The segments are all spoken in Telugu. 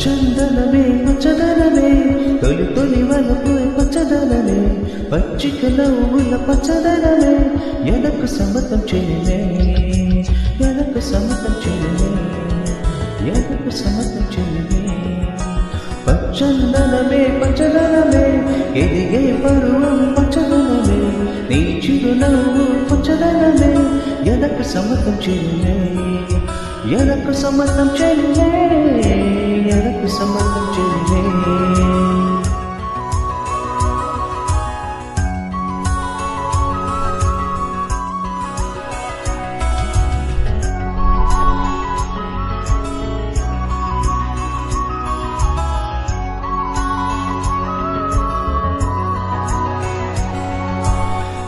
పచ్చందనమే పచ్చదనమే తొలి తొలి వలపు పచ్చదనమే పచ్చిక నవ్వుల పచ్చదనమే ఎనకు సమతం చెలిమే ఎనకు సమతం చెలిమే ఎనకు సమతం చెలిమే పచ్చందనమే పచ్చదనమే ఎదిగే పరువం పచ్చదనమే నీ చిరునవ్వు పచ్చదనమే ఎనకు సమతం చెలిమే ఎనకు సమతం చెలిమే ఎనకు సమతం చెలిమే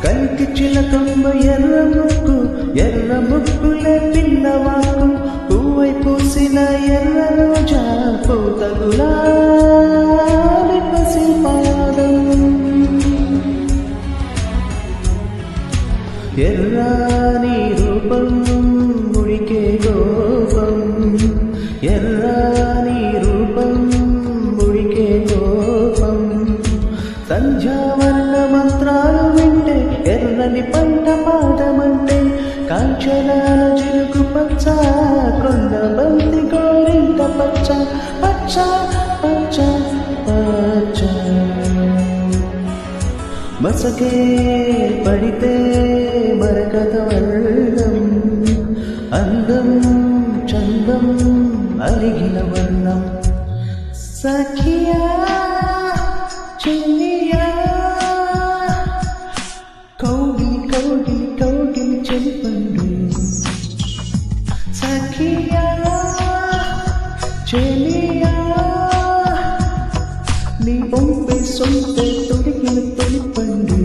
కంటి చిలకమ్మ ఎర్ర ముక్కులే పిల్లవాకు పువ్వై పూసిన ఎర్ర రోజా పూత గులాబీ పసిపాదం ఎర్రాని రూపం ముడికే గోపం ఎర్రాని రూపం ముడికే గోపం సంధ్యావర్ణ మంత్రాలు వింటే ఎర్రని పంట పాదమంటే కాంచనాల జిలుగు పచ్చ కొండ బంతి గోరింట పచ్చ పచ్చ పచ్చ పచ్చ మసకే పడితే మరకత వర్ణం అందం చందం అలిగిన వర్ణం సఖియా చెల్లియా కౌగిలి కౌగిలి కౌగిలి చెలిపండు సఖియా చెలియా నీ బొంపే సొంతే తొడిగిన తొలిపండు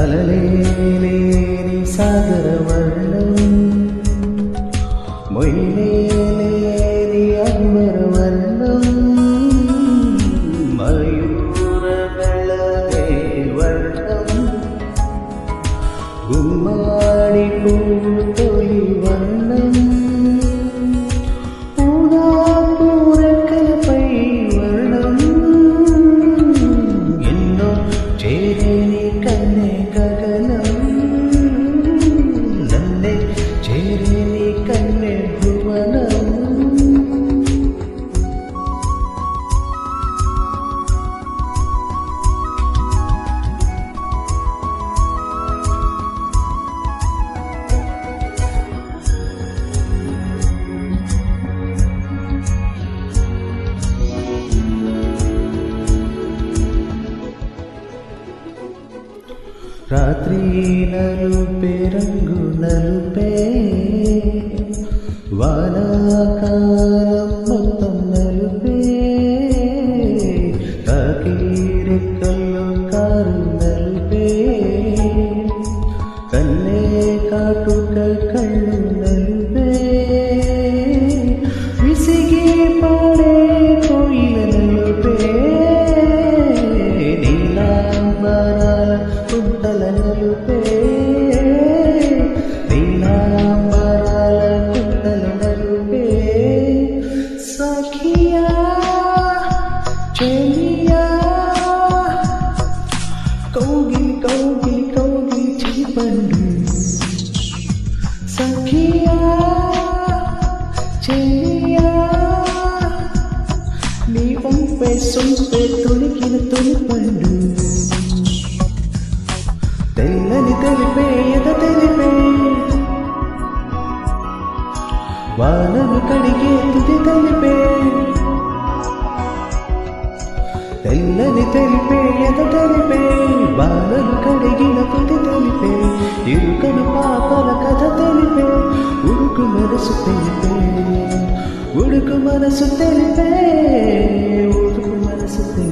అలలేని సాగర వర్ణం మొయిలేని అమర వర్ణం గుమ్మాడి పూతొలి వర్ణం పూరెక్కలపై వర్ణం ఎన్నో చేరేని కన్నే గగనం నన్నే చేరేని కన్నే భువనం రాత్రి నలుపే రంగు నలుపే వానాకాలం మొత్తం నలుపే కాకి రెక్కల్లో కారు నలుపే కన్నే కాటుక కళ్ళు నలుపే విసిగి పాడే కోయిల నలుపే నీలాంబరాల కుంటల నలుపే నీలాంబరాల కుంటల నలుపే సఖియా చెలియా కౌగిలి కౌగిలి కౌగిలి చెలిపండు సఖియా చెలియా నీ వంపే సొంపే తొలికిన తొలిపండు తెల్లని తెలిపే ఎద తెలిపే వానను కడిగే తుది తెలిపే తెల్లని తెలిపే ఎద తెలిపే వానను కడిగిన తుది తెలిపే ఇరుకను పాపల కథ తెలిపే ఉడుకు మనసు తెలిపే ఉడుకు మనసు తెలిపే ఉడుకు మనసు తెలిపే